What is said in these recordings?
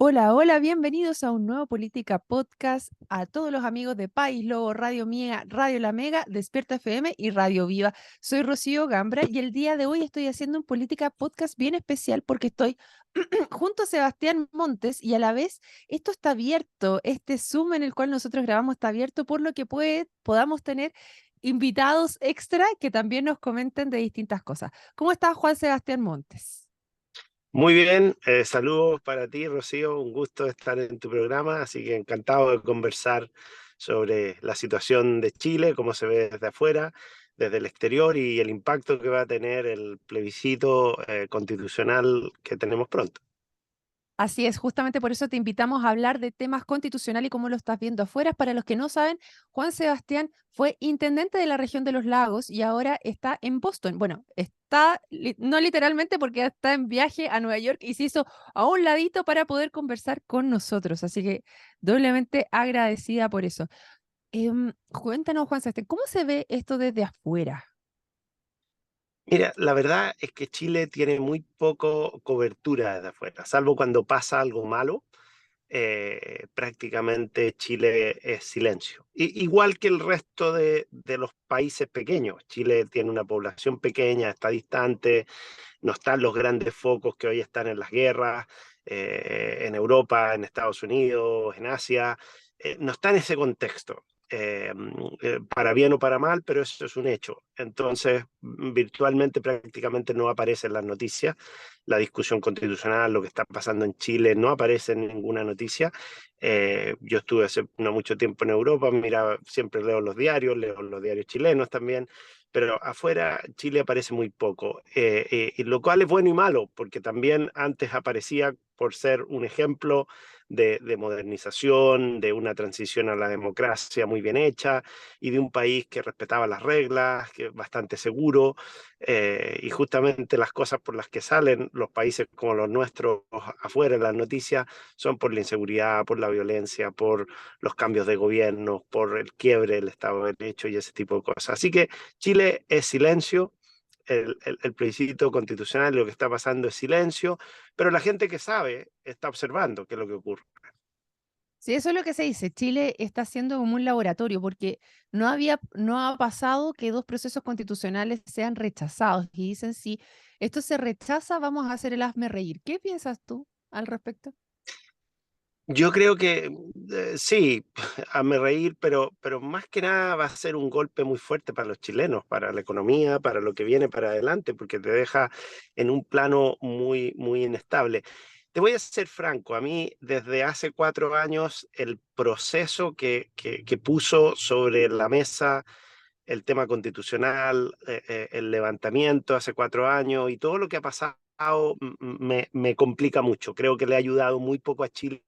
Hola, hola, bienvenidos a un nuevo Política Podcast, a todos los amigos de País Lobo, Radio Miega, Radio La Mega, Despierta FM y Radio Viva. Soy Rocío Gambra y el día de hoy estoy haciendo un Política Podcast bien especial porque estoy junto a Sebastián Montes y a la vez esto está abierto, este Zoom en el cual nosotros grabamos está abierto, por lo que podamos tener invitados extra que también nos comenten de distintas cosas. ¿Cómo está Juan Sebastián Montes? Muy bien, saludos para ti, Rocío. Un gusto estar en tu programa, así que encantado de conversar sobre la situación de Chile, cómo se ve desde afuera, desde el exterior y el impacto que va a tener el plebiscito constitucional que tenemos pronto. Así es, justamente por eso te invitamos a hablar de temas constitucionales y cómo lo estás viendo afuera. Para los que no saben, Juan Sebastián fue intendente de la región de los lagos y ahora está en Boston. Bueno, está, no literalmente porque está en viaje a Nueva York y se hizo a un ladito para poder conversar con nosotros. Así que doblemente agradecida por eso. Cuéntanos, Juan Sebastián, ¿cómo se ve esto desde afuera? Mira, la verdad es que Chile tiene muy poco cobertura desde afuera, salvo cuando pasa algo malo. Prácticamente Chile es silencio. Igual que el resto de los países pequeños. Chile tiene una población pequeña, está distante, no están los grandes focos que hoy están en las guerras, en Europa, en Estados Unidos, en Asia. No está en ese contexto. Para bien o para mal, pero eso es un hecho. Entonces, virtualmente prácticamente no aparece en las noticias. La discusión constitucional, lo que está pasando en Chile, no aparece en ninguna noticia. Yo estuve hace no mucho tiempo en Europa, mira, siempre leo los diarios chilenos también, pero afuera Chile aparece muy poco, y lo cual es bueno y malo, porque también antes aparecía por ser un ejemplo de modernización, de una transición a la democracia muy bien hecha y de un país que respetaba las reglas, que es bastante seguro, y justamente las cosas por las que salen los países como los nuestros afuera en las noticias son por la inseguridad, por la violencia, por los cambios de gobierno, por el quiebre del Estado de Derecho y ese tipo de cosas. Así que Chile es silencio, el plebiscito constitucional, lo que está pasando es silencio, pero la gente que sabe está observando qué es lo que ocurre. Sí, eso es lo que se dice. Chile está siendo como un laboratorio porque no ha pasado que dos procesos constitucionales sean rechazados y dicen si esto se rechaza, vamos a hacer el hazme reír. ¿Qué piensas tú al respecto? Yo creo que sí, hazme reír, pero más que nada va a ser un golpe muy fuerte para los chilenos, para la economía, para lo que viene para adelante, porque te deja en un plano muy, muy inestable. Te voy a ser franco, a mí desde hace 4 años el proceso que puso sobre la mesa el tema constitucional, el levantamiento hace 4 años y todo lo que ha pasado me complica mucho. Creo que le ha ayudado muy poco a Chile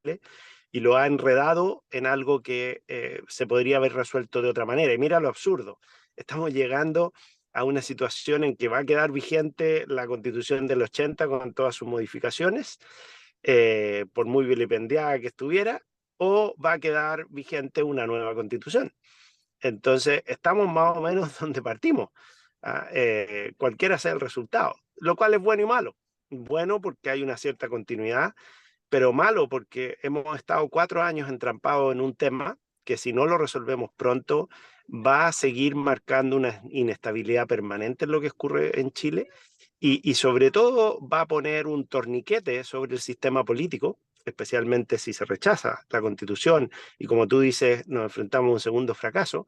y lo ha enredado en algo que se podría haber resuelto de otra manera. Y mira lo absurdo, estamos llegando a una situación en que va a quedar vigente la constitución del 80 con todas sus modificaciones, por muy vilipendiada que estuviera, o va a quedar vigente una nueva constitución. Entonces, estamos más o menos donde partimos, cualquiera sea el resultado, lo cual es bueno y malo. Bueno porque hay una cierta continuidad, pero malo porque hemos estado 4 años entrampados en un tema que si no lo resolvemos pronto va a seguir marcando una inestabilidad permanente en lo que ocurre en Chile y sobre todo va a poner un torniquete sobre el sistema político, especialmente si se rechaza la constitución y como tú dices, nos enfrentamos a un segundo fracaso.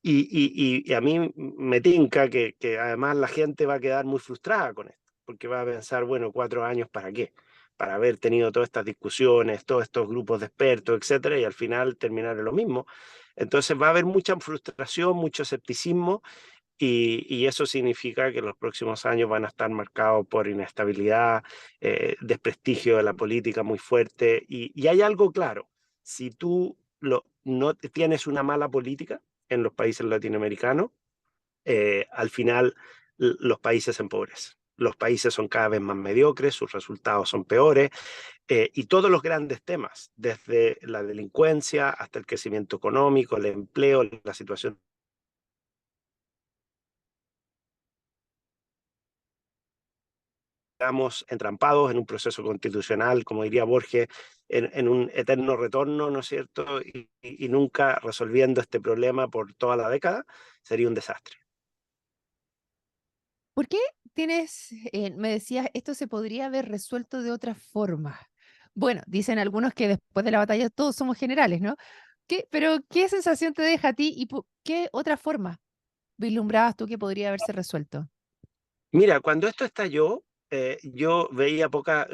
Y a mí me tinca que además la gente va a quedar muy frustrada con esto, porque va a pensar, bueno, 4 años para qué, para haber tenido todas estas discusiones, todos estos grupos de expertos, etcétera, y al final terminar en lo mismo. Entonces va a haber mucha frustración, mucho escepticismo, y eso significa que los próximos años van a estar marcados por inestabilidad, desprestigio de la política muy fuerte, y hay algo claro, si tú no tienes una mala política en los países latinoamericanos, al final los países se empobrecen. Los países son cada vez más mediocres, sus resultados son peores, y todos los grandes temas, desde la delincuencia hasta el crecimiento económico, el empleo, la situación sigamos entrampados en un proceso constitucional, como diría Borges, en un eterno retorno, ¿no es cierto? Y nunca resolviendo este problema por toda la década, sería un desastre. ¿Por qué tienes, me decías, esto se podría haber resuelto de otra forma? Bueno, dicen algunos que después de la batalla todos somos generales, ¿no? Pero, ¿qué sensación te deja a ti y qué otra forma vislumbrabas tú que podría haberse resuelto? Mira, cuando esto estalló, yo veía poca,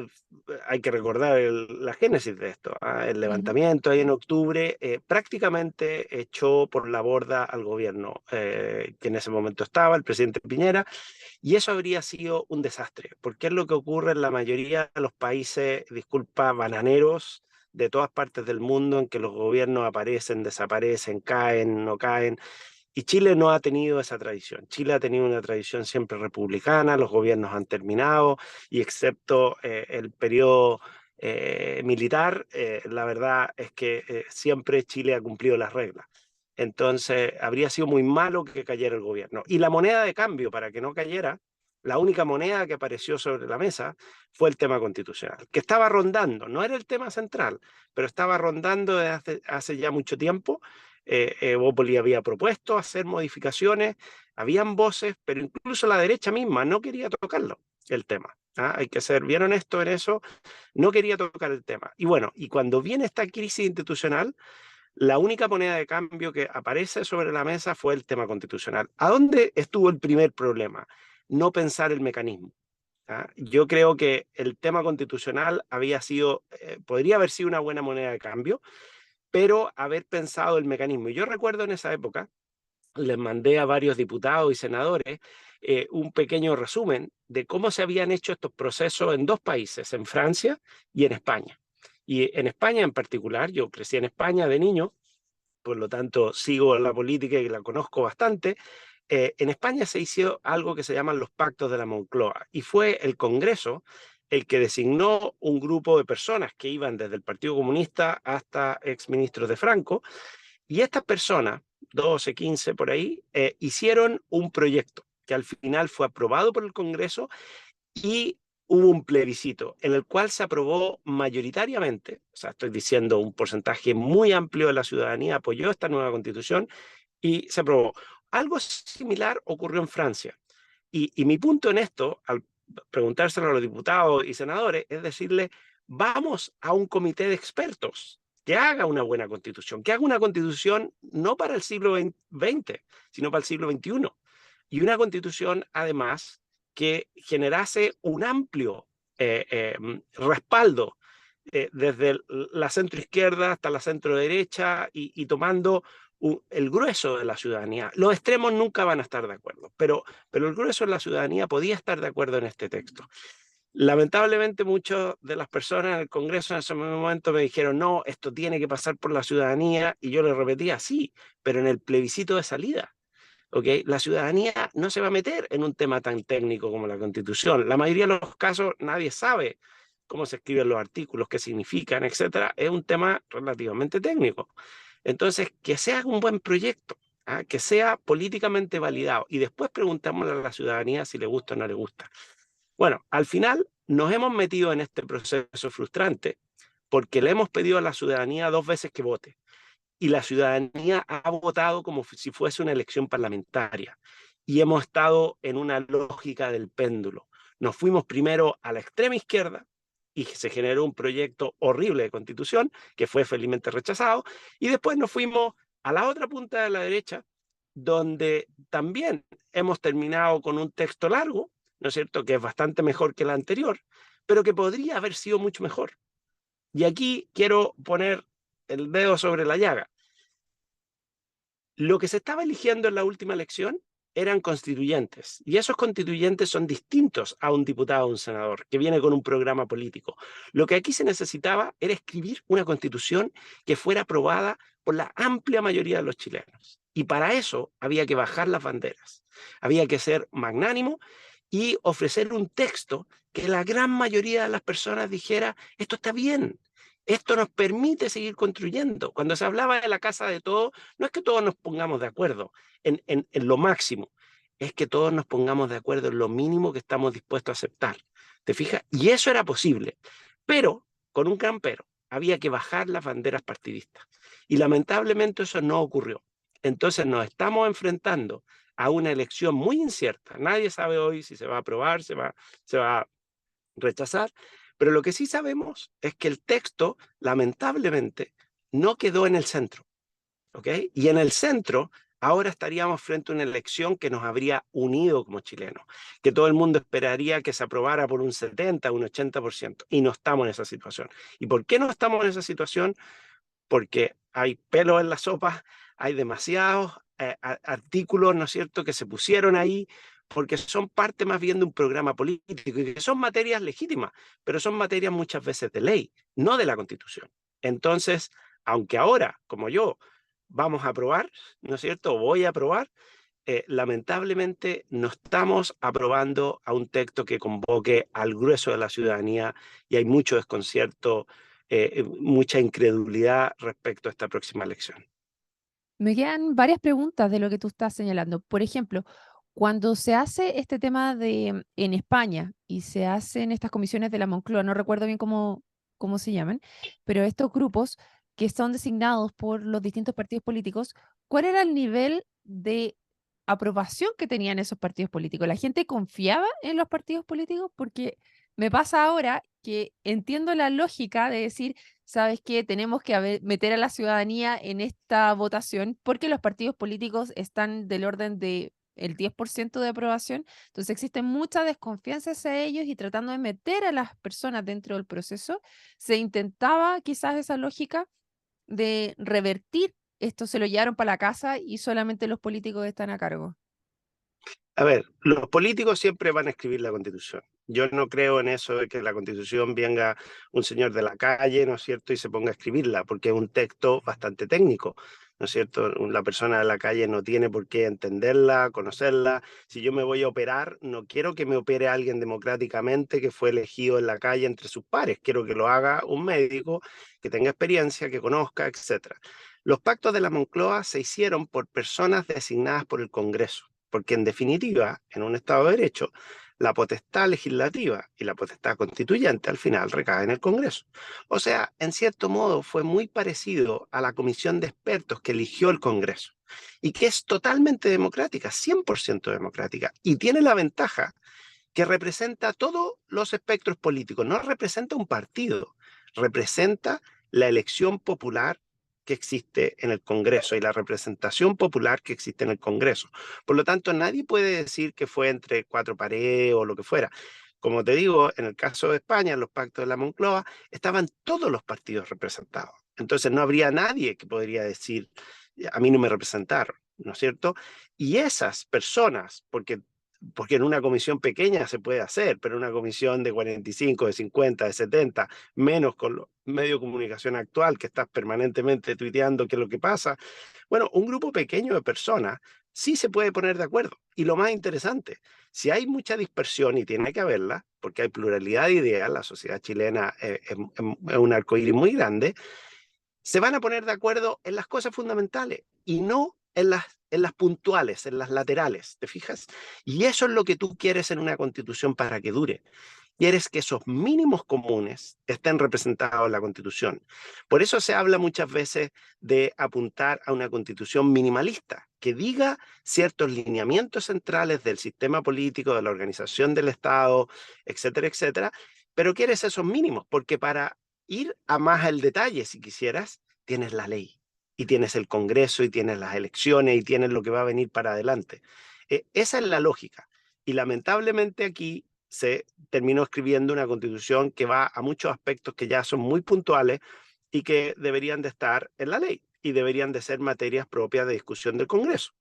hay que recordar la génesis de esto, el Ujú. levantamiento ahí en octubre prácticamente echó por la borda al gobierno que en ese momento estaba, el presidente Piñera, y eso habría sido un desastre, porque es lo que ocurre en la mayoría de los países, disculpa, bananeros de todas partes del mundo, en que los gobiernos aparecen, desaparecen, caen, no caen. Y Chile no ha tenido esa tradición. Chile ha tenido una tradición siempre republicana, los gobiernos han terminado y excepto el periodo militar, la verdad es que siempre Chile ha cumplido las reglas. Entonces, habría sido muy malo que cayera el gobierno. Y la moneda de cambio para que no cayera, la única moneda que apareció sobre la mesa fue el tema constitucional, que estaba rondando, no era el tema central, pero estaba rondando desde hace ya mucho tiempo. Bópoli había propuesto hacer modificaciones, habían voces, pero incluso la derecha misma no quería tocarlo, el tema. Hay que ser bien honesto en eso, no quería tocar el tema. Y bueno, y cuando viene esta crisis institucional, la única moneda de cambio que aparece sobre la mesa fue el tema constitucional. ¿A dónde estuvo el primer problema? No pensar el mecanismo. Yo creo que el tema constitucional había sido, podría haber sido una buena moneda de cambio, pero haber pensado el mecanismo. Y yo recuerdo en esa época, les mandé a varios diputados y senadores un pequeño resumen de cómo se habían hecho estos procesos en dos países, en Francia y en España. Y en España en particular, yo crecí en España de niño, por lo tanto sigo la política y la conozco bastante. En España se hizo algo que se llaman los pactos de la Moncloa y fue el Congreso el que designó un grupo de personas que iban desde el Partido Comunista hasta exministros de Franco, y estas personas, 12, 15 por ahí, hicieron un proyecto que al final fue aprobado por el Congreso y hubo un plebiscito en el cual se aprobó mayoritariamente, o sea, estoy diciendo un porcentaje muy amplio de la ciudadanía apoyó esta nueva constitución y se aprobó. Algo similar ocurrió en Francia. Y mi punto en esto, al preguntárselo a los diputados y senadores, es decirle, vamos a un comité de expertos que haga una buena constitución, que haga una constitución no para el siglo XX, sino para el siglo XXI. Y una constitución, además, que generase un amplio respaldo desde la centroizquierda hasta la centroderecha y tomando el grueso de la ciudadanía. Los extremos nunca van a estar de acuerdo, pero el grueso de la ciudadanía podía estar de acuerdo en este texto. Lamentablemente, muchas de las personas en el Congreso en ese momento me dijeron, no, esto tiene que pasar por la ciudadanía, y yo les repetía, sí, pero en el plebiscito de salida. ¿Okay? La ciudadanía no se va a meter en un tema tan técnico como la Constitución. La mayoría de los casos nadie sabe cómo se escriben los artículos, qué significan, etcétera. Es un tema relativamente técnico. Entonces, que sea un buen proyecto, que sea políticamente validado y después preguntamos a la ciudadanía si le gusta o no le gusta. Bueno, al final nos hemos metido en este proceso frustrante porque le hemos pedido a la ciudadanía 2 veces que vote y la ciudadanía ha votado como si fuese una elección parlamentaria. Y hemos estado en una lógica del péndulo. Nos fuimos primero a la extrema izquierda y se generó un proyecto horrible de constitución que fue felizmente rechazado. Y después nos fuimos a la otra punta de la derecha, donde también hemos terminado con un texto largo, ¿no es cierto?, que es bastante mejor que el anterior, pero que podría haber sido mucho mejor. Y aquí quiero poner el dedo sobre la llaga. Lo que se estaba eligiendo en la última elección eran constituyentes, y esos constituyentes son distintos a un diputado o un senador que viene con un programa político. Lo que aquí se necesitaba era escribir una constitución que fuera aprobada por la amplia mayoría de los chilenos. Y para eso había que bajar las banderas, había que ser magnánimo y ofrecer un texto que la gran mayoría de las personas dijera, esto está bien, esto nos permite seguir construyendo. Cuando se hablaba de la casa de todos, no es que todos nos pongamos de acuerdo en lo máximo, es que todos nos pongamos de acuerdo en lo mínimo que estamos dispuestos a aceptar. ¿Te fijas? Y eso era posible, pero con un gran pero, había que bajar las banderas partidistas. Y lamentablemente eso no ocurrió. Entonces nos estamos enfrentando a una elección muy incierta. Nadie sabe hoy si se va a aprobar, se va a rechazar, pero lo que sí sabemos es que el texto, lamentablemente, no quedó en el centro. ¿Ok? Y en el centro, ahora estaríamos frente a una elección que nos habría unido como chilenos, que todo el mundo esperaría que se aprobara por un 70, un 80%, y no estamos en esa situación. ¿Y por qué no estamos en esa situación? Porque hay pelo en la sopa, hay demasiados artículos, ¿no es cierto?, que se pusieron ahí, porque son parte más bien de un programa político, y que son materias legítimas, pero son materias muchas veces de ley, no de la Constitución. Entonces, aunque ahora, como yo, vamos a aprobar, ¿no es cierto?, voy a aprobar, lamentablemente no estamos aprobando a un texto que convoque al grueso de la ciudadanía y hay mucho desconcierto, mucha incredulidad respecto a esta próxima elección. Me quedan varias preguntas de lo que tú estás señalando. Por ejemplo, cuando se hace este tema en España y se hacen estas comisiones de la Moncloa, no recuerdo bien cómo se llaman, pero estos grupos que son designados por los distintos partidos políticos, ¿cuál era el nivel de aprobación que tenían esos partidos políticos? ¿La gente confiaba en los partidos políticos? Porque me pasa ahora que entiendo la lógica de decir, ¿sabes qué? Tenemos que meter a la ciudadanía en esta votación porque los partidos políticos están del orden de el 10% de aprobación. Entonces existe mucha desconfianza hacia ellos y tratando de meter a las personas dentro del proceso, se intentaba quizás esa lógica de revertir esto, se lo llevaron para la casa y solamente los políticos están a cargo. A ver, los políticos siempre van a escribir la Constitución. Yo no creo en eso de que la Constitución venga un señor de la calle, ¿no es cierto?, y se ponga a escribirla, porque es un texto bastante técnico, ¿no es cierto? La persona de la calle no tiene por qué entenderla, conocerla. Si yo me voy a operar, no quiero que me opere alguien democráticamente que fue elegido en la calle entre sus pares. Quiero que lo haga un médico que tenga experiencia, que conozca, etcétera. Los pactos de la Moncloa se hicieron por personas designadas por el Congreso, porque en definitiva, en un Estado de Derecho, la potestad legislativa y la potestad constituyente al final recae en el Congreso. O sea, en cierto modo fue muy parecido a la comisión de expertos que eligió el Congreso y que es totalmente democrática, 100% democrática, y tiene la ventaja que representa todos los espectros políticos, no representa un partido, representa la elección popular que existe en el Congreso y la representación popular que existe en el Congreso. Por lo tanto, nadie puede decir que fue entre cuatro paredes o lo que fuera. Como te digo, en el caso de España, en los pactos de la Moncloa, estaban todos los partidos representados. Entonces no habría nadie que podría decir, a mí no me representaron, ¿no es cierto? Y esas personas, porque en una comisión pequeña se puede hacer, pero en una comisión de 45, de 50, de 70, menos con los medios de comunicación actual, que estás permanentemente tuiteando qué es lo que pasa. Bueno, un grupo pequeño de personas sí se puede poner de acuerdo. Y lo más interesante, si hay mucha dispersión, y tiene que haberla, porque hay pluralidad de ideas, la sociedad chilena es un arcoíris muy grande, se van a poner de acuerdo en las cosas fundamentales y no en las puntuales, en las laterales, ¿te fijas? Y eso es lo que tú quieres en una constitución para que dure. Quieres que esos mínimos comunes estén representados en la constitución. Por eso se habla muchas veces de apuntar a una constitución minimalista, que diga ciertos lineamientos centrales del sistema político, de la organización del Estado, etcétera, etcétera, pero quieres esos mínimos, porque para ir a más al detalle, si quisieras, tienes la ley y tienes el Congreso y tienes las elecciones y tienes lo que va a venir para adelante. Esa es la lógica. Y lamentablemente aquí se terminó escribiendo una constitución que va a muchos aspectos que ya son muy puntuales y que deberían de estar en la ley y deberían de ser materias propias de discusión del Congreso,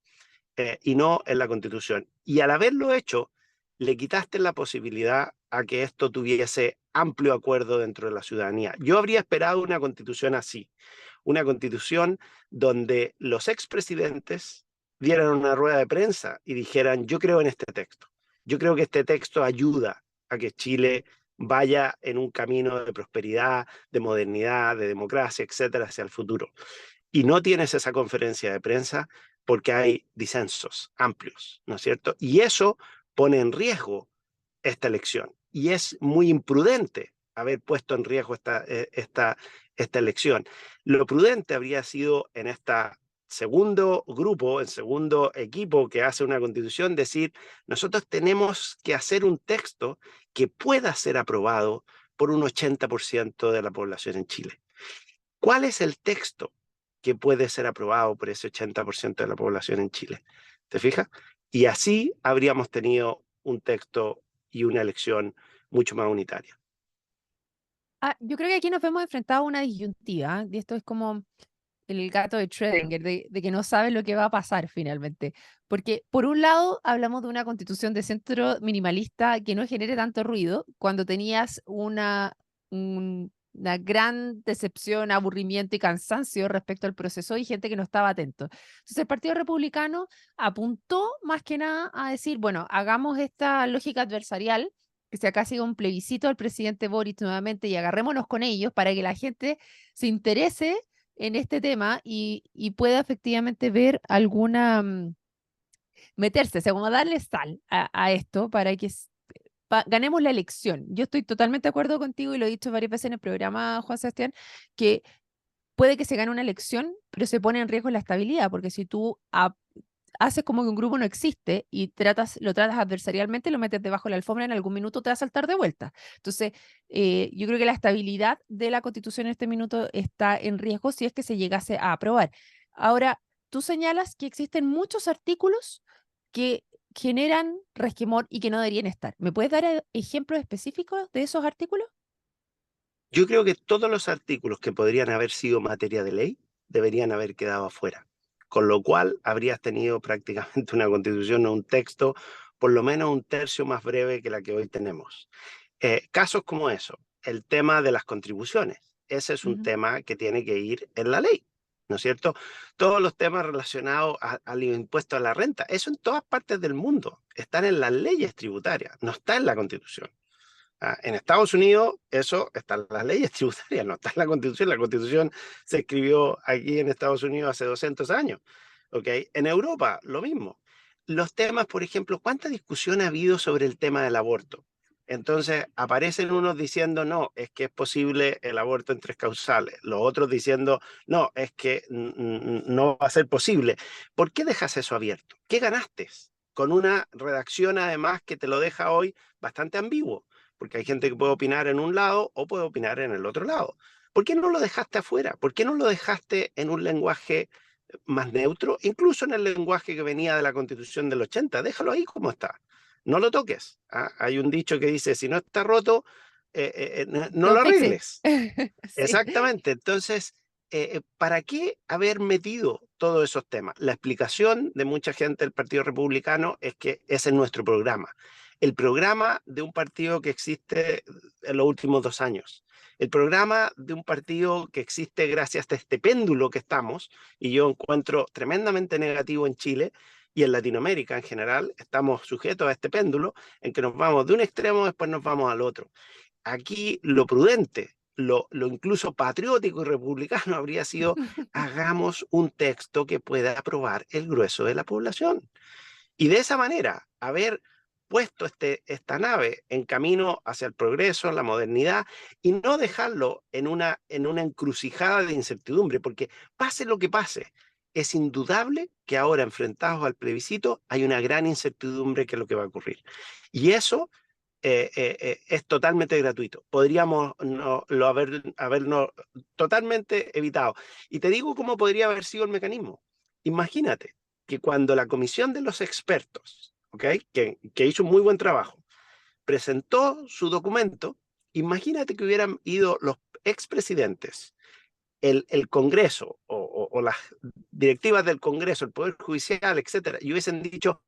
y no en la constitución. Y al haberlo hecho, le quitaste la posibilidad a que esto tuviese amplio acuerdo dentro de la ciudadanía. Yo habría esperado una constitución así, una constitución donde los expresidentes dieran una rueda de prensa y dijeran, yo creo en este texto. Yo creo que este texto ayuda a que Chile vaya en un camino de prosperidad, de modernidad, de democracia, etcétera, hacia el futuro. Y no tienes esa conferencia de prensa porque hay disensos amplios, ¿no es cierto? Y eso pone en riesgo esta elección. y es muy imprudente haber puesto en riesgo esta elección. Lo prudente habría sido en este segundo grupo, el segundo equipo que hace una constitución, decir, nosotros tenemos que hacer un texto que pueda ser aprobado por un 80% de la población en Chile. ¿Cuál es el texto que puede ser aprobado por ese 80% de la población en Chile? ¿Te fijas? Y así habríamos tenido un texto y una elección mucho más unitaria. Yo creo que aquí nos vemos enfrentados a una disyuntiva, y esto es como el gato de Schrödinger, de que no sabe lo que va a pasar finalmente. Porque por un lado hablamos de una constitución de centro minimalista que no genere tanto ruido, cuando tenías una gran decepción, aburrimiento y cansancio respecto al proceso y gente que no estaba atento. Entonces el Partido Republicano apuntó más que nada a decir, bueno, hagamos esta lógica adversarial, que se acá siga un plebiscito al presidente Boric nuevamente y agarrémonos con ellos para que la gente se interese en este tema y pueda efectivamente ver alguna, meterse, o sea, como darle sal a esto para que ganemos la elección. Yo estoy totalmente de acuerdo contigo y lo he dicho varias veces en el programa, Juan Sebastián, que puede que se gane una elección, pero se pone en riesgo la estabilidad, porque si tú haces como que un grupo no existe y lo tratas adversarialmente, lo metes debajo de la alfombra, en algún minuto te va a saltar de vuelta. Entonces, yo creo que la estabilidad de la Constitución en este minuto está en riesgo si es que se llegase a aprobar. Ahora, tú señalas que existen muchos artículos que generan resquemor y que no deberían estar. ¿Me puedes dar ejemplos específicos de esos artículos? Yo creo que todos los artículos que podrían haber sido materia de ley deberían haber quedado afuera, con lo cual habrías tenido prácticamente una constitución o un texto por lo menos un tercio más breve que la que hoy tenemos. Casos como eso, el tema de las contribuciones, ese es un Ujú. tema que tiene que ir en la ley, ¿no es cierto? Todos los temas relacionados al impuesto a la renta, eso en todas partes del mundo, están en las leyes tributarias, no está en la constitución. En Estados Unidos eso está en las leyes tributarias, no está en la Constitución. La Constitución se escribió aquí en Estados Unidos hace 200 años. ¿Ok? En Europa, lo mismo. Los temas, por ejemplo, ¿cuánta discusión ha habido sobre el tema del aborto? Entonces aparecen unos diciendo, no, es que es posible el aborto en tres causales. Los otros diciendo, no, es que no va a ser posible. ¿Por qué dejas eso abierto? ¿Qué ganaste? Con una redacción además que te lo deja hoy bastante ambiguo, porque hay gente que puede opinar en un lado o puede opinar en el otro lado. ¿Por qué no lo dejaste afuera? ¿Por qué no lo dejaste en un lenguaje más neutro, incluso en el lenguaje que venía de la Constitución del 80? Déjalo ahí como está. No lo toques. ¿Ah? Hay un dicho que dice, si no está roto, no lo Don't fix it. arregles. Sí. Exactamente. Entonces, ¿para qué haber metido todos esos temas? La explicación de mucha gente del Partido Republicano es que ese es nuestro programa. El programa de un partido que existe en los últimos 2 años. El programa de un partido que existe gracias a este péndulo que estamos, y yo encuentro tremendamente negativo en Chile y en Latinoamérica en general, estamos sujetos a este péndulo en que nos vamos de un extremo, después nos vamos al otro. Aquí lo prudente, lo incluso patriótico y republicano habría sido, hagamos un texto que pueda aprobar el grueso de la población. Y de esa manera, haber puesto esta nave en camino hacia el progreso, la modernidad, y no dejarlo en una encrucijada de incertidumbre, porque pase lo que pase, es indudable que ahora, enfrentados al plebiscito, hay una gran incertidumbre que es lo que va a ocurrir. Y eso es totalmente gratuito. Podríamos habernos totalmente evitado. Y te digo cómo podría haber sido el mecanismo. Imagínate que cuando la comisión de los expertos, ¿okay? que hizo un muy buen trabajo, presentó su documento, imagínate que hubieran ido los expresidentes, el Congreso o las directivas del Congreso, el Poder Judicial, etcétera, y hubiesen dicho,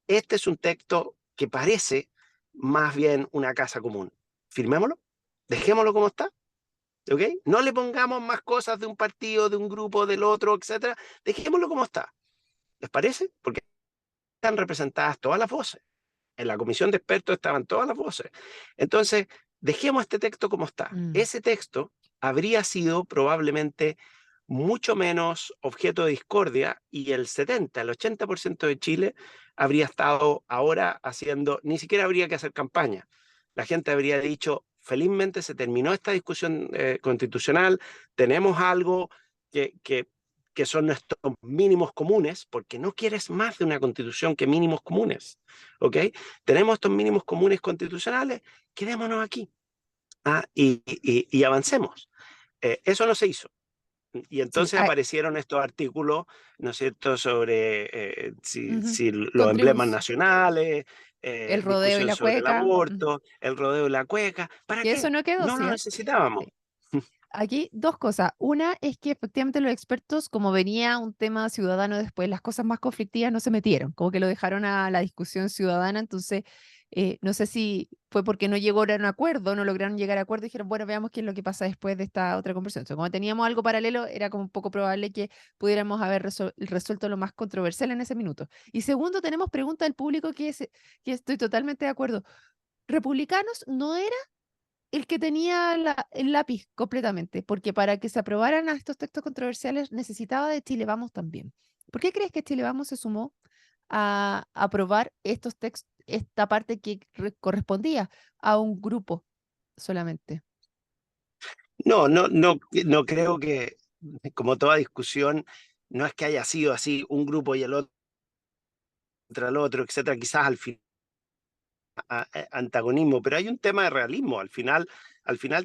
este es un texto que parece más bien una casa común. Firmémoslo, dejémoslo como está, ¿ok? No le pongamos más cosas de un partido, de un grupo, del otro, etcétera. Dejémoslo como está. ¿Les parece? Porque están representadas todas las voces. En la comisión de expertos estaban todas las voces. Entonces, dejemos este texto como está. Mm. Ese texto habría sido probablemente mucho menos objeto de discordia y el 80% de Chile habría estado ahora haciendo, ni siquiera habría que hacer campaña. la gente habría dicho, felizmente se terminó esta discusión constitucional, tenemos algo que son nuestros mínimos comunes, porque no quieres más de una constitución que mínimos comunes, ¿ok? Tenemos estos mínimos comunes constitucionales, quedémonos aquí, y avancemos. Eso no se hizo. Y Sí, entonces aparecieron estos artículos, ¿no es cierto?, sobre ujú. si los emblemas Contribus- nacionales, el rodeo y discusión la sobre el cueca, aborto, el rodeo y la cueca. ¿Para que eso qué? no quedó, No lo ¿cierto? necesitábamos. Sí. Aquí dos cosas. Una es que efectivamente los expertos, como venía un tema ciudadano después, las cosas más conflictivas no se metieron, como que lo dejaron a la discusión ciudadana. Entonces, no sé si fue porque no llegó a un acuerdo, no lograron llegar a acuerdo y dijeron, bueno, veamos qué es lo que pasa después de esta otra conversación. Entonces, como teníamos algo paralelo, era como un poco probable que pudiéramos haber resuelto lo más controversial en ese minuto. Y segundo, tenemos pregunta del público que estoy totalmente de acuerdo. Republicanos no era el que tenía el lápiz completamente, porque para que se aprobaran a estos textos controversiales necesitaba de Chile Vamos también. ¿Por qué crees que Chile Vamos se sumó a aprobar estos textos, esta parte que correspondía a un grupo solamente? No creo que, como toda discusión, no es que haya sido así un grupo y el otro contra el otro, etcétera. Quizás al final antagonismo, pero hay un tema de realismo. Al final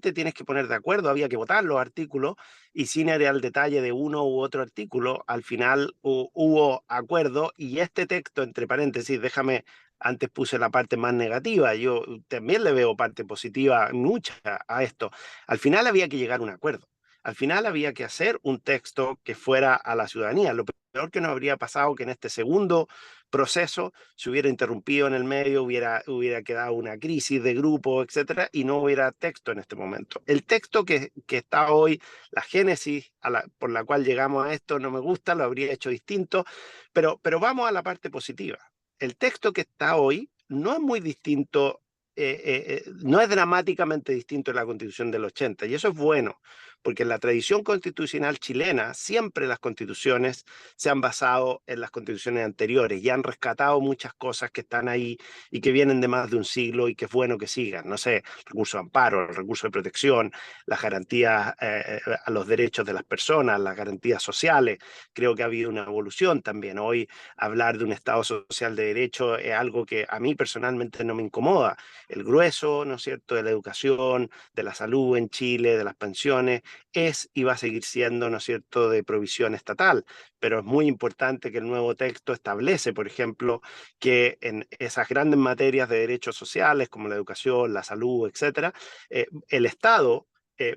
te tienes que poner de acuerdo, había que votar los artículos y sin ir al detalle de uno u otro artículo, al final hubo acuerdo y este texto, entre paréntesis, déjame, antes puse la parte más negativa, yo también le veo parte positiva, mucha, a esto. Al final había que llegar a un acuerdo. Al final había que hacer un texto que fuera a la ciudadanía. Lo peor que nos habría pasado que en este segundo proceso se hubiera interrumpido en el medio, hubiera quedado una crisis de grupo, etcétera, y no hubiera texto en este momento. El texto que está hoy, la génesis por la cual llegamos a esto, no me gusta, lo habría hecho distinto, pero vamos a la parte positiva. El texto que está hoy no es muy distinto, no es dramáticamente distinto de la Constitución del 80, y eso es bueno, porque en la tradición constitucional chilena siempre las constituciones se han basado en las constituciones anteriores y han rescatado muchas cosas que están ahí y que vienen de más de un siglo y que es bueno que sigan. No sé, el recurso de amparo, el recurso de protección, las garantías a los derechos de las personas, las garantías sociales. Creo que ha habido una evolución también. Hoy hablar de un Estado social de derecho es algo que a mí personalmente no me incomoda. El grueso, ¿no es cierto?, de la educación, de la salud en Chile, de las pensiones, es y va a seguir siendo, ¿no es cierto?, de provisión estatal, pero es muy importante que el nuevo texto establece, por ejemplo, que en esas grandes materias de derechos sociales como la educación, la salud, etcétera, el Estado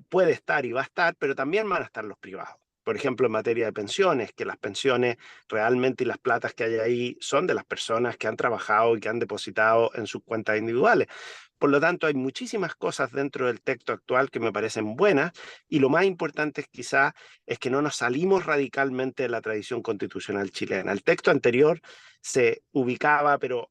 puede estar y va a estar, pero también van a estar los privados. Por ejemplo, en materia de pensiones, que las pensiones realmente y las platas que hay ahí son de las personas que han trabajado y que han depositado en sus cuentas individuales. Por lo tanto, hay muchísimas cosas dentro del texto actual que me parecen buenas y lo más importante es quizás es que no nos salimos radicalmente de la tradición constitucional chilena. El texto anterior se ubicaba, pero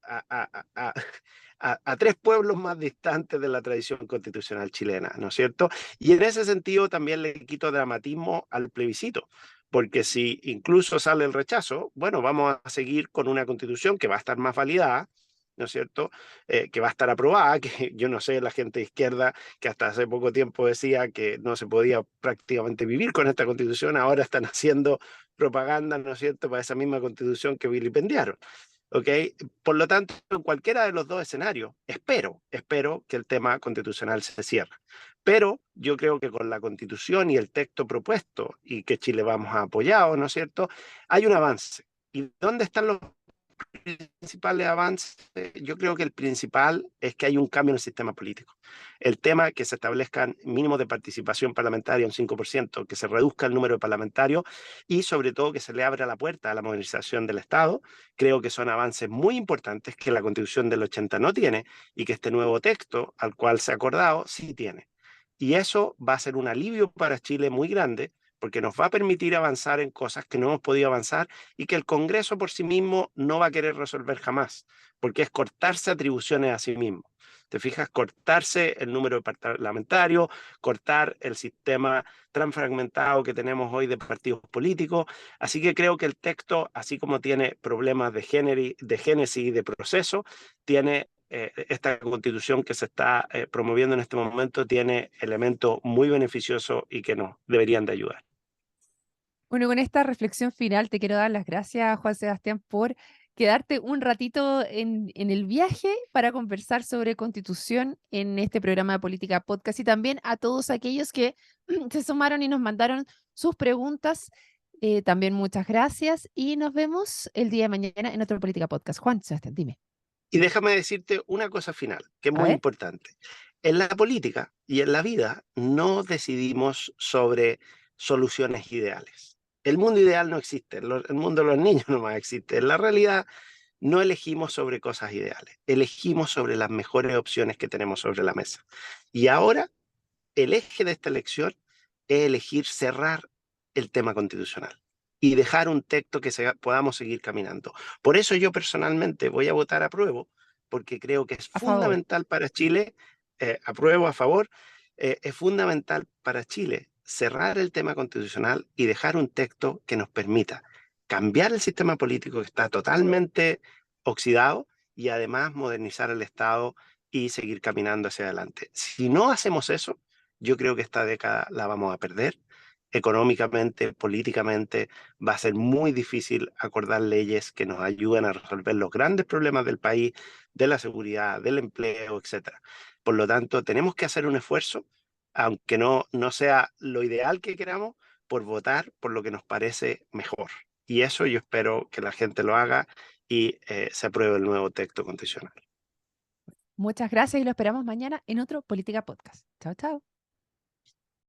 a tres pueblos más distantes de la tradición constitucional chilena, ¿no es cierto? Y en ese sentido también le quito dramatismo al plebiscito, porque si incluso sale el rechazo, bueno, vamos a seguir con una constitución que va a estar más validada, ¿no es cierto? Que va a estar aprobada, que yo no sé, la gente de izquierda que hasta hace poco tiempo decía que no se podía prácticamente vivir con esta constitución, ahora están haciendo propaganda, ¿no es cierto?, para esa misma constitución que vilipendiaron. ¿Ok? Por lo tanto, en cualquiera de los dos escenarios, espero que el tema constitucional se cierre. Pero yo creo que con la constitución y el texto propuesto y que Chile vamos a apoyar, ¿no es cierto?, hay un avance. ¿Y dónde están los principales avances? Yo creo que el principal es que hay un cambio en el sistema político. El tema que se establezcan mínimos de participación parlamentaria, un 5%, que se reduzca el número de parlamentarios y sobre todo que se le abra la puerta a la modernización del Estado, creo que son avances muy importantes que la Constitución del 80 no tiene y que este nuevo texto al cual se ha acordado sí tiene. Y eso va a ser un alivio para Chile muy grande porque nos va a permitir avanzar en cosas que no hemos podido avanzar y que el Congreso por sí mismo no va a querer resolver jamás, porque es cortarse atribuciones a sí mismo. ¿Te fijas? Cortarse el número de parlamentarios, cortar el sistema tan fragmentado que tenemos hoy de partidos políticos. Así que creo que el texto, así como tiene problemas de génesis y de proceso, tiene esta constitución que se está promoviendo en este momento tiene elementos muy beneficiosos y que nos deberían de ayudar. Bueno, con esta reflexión final te quiero dar las gracias, Juan Sebastián, por quedarte un ratito en el viaje para conversar sobre Constitución en este programa de Política Podcast y también a todos aquellos que se sumaron y nos mandaron sus preguntas. También muchas gracias y nos vemos el día de mañana en otro Política Podcast. Juan Sebastián, dime. Y déjame decirte una cosa final, que es A muy ver, importante. En la política y en la vida no decidimos sobre soluciones ideales. El mundo ideal no existe, el mundo de los niños no más existe. En la realidad no elegimos sobre cosas ideales, elegimos sobre las mejores opciones que tenemos sobre la mesa. Y ahora el eje de esta elección es elegir cerrar el tema constitucional y dejar un texto que podamos seguir caminando. Por eso yo personalmente voy a votar apruebo, porque creo que es a favor. fundamental para Chile, apruebo a favor, es fundamental para Chile cerrar el tema constitucional y dejar un texto que nos permita cambiar el sistema político que está totalmente oxidado y además modernizar el Estado y seguir caminando hacia adelante. Si no hacemos eso, yo creo que esta década la vamos a perder. Económicamente, políticamente, va a ser muy difícil acordar leyes que nos ayuden a resolver los grandes problemas del país, de la seguridad, del empleo, etcétera. Por lo tanto, tenemos que hacer un esfuerzo, aunque no sea lo ideal que queramos, por votar por lo que nos parece mejor. Y eso yo espero que la gente lo haga y se apruebe el nuevo texto constitucional. Muchas gracias y lo esperamos mañana en otro Política Podcast. Chao, chao.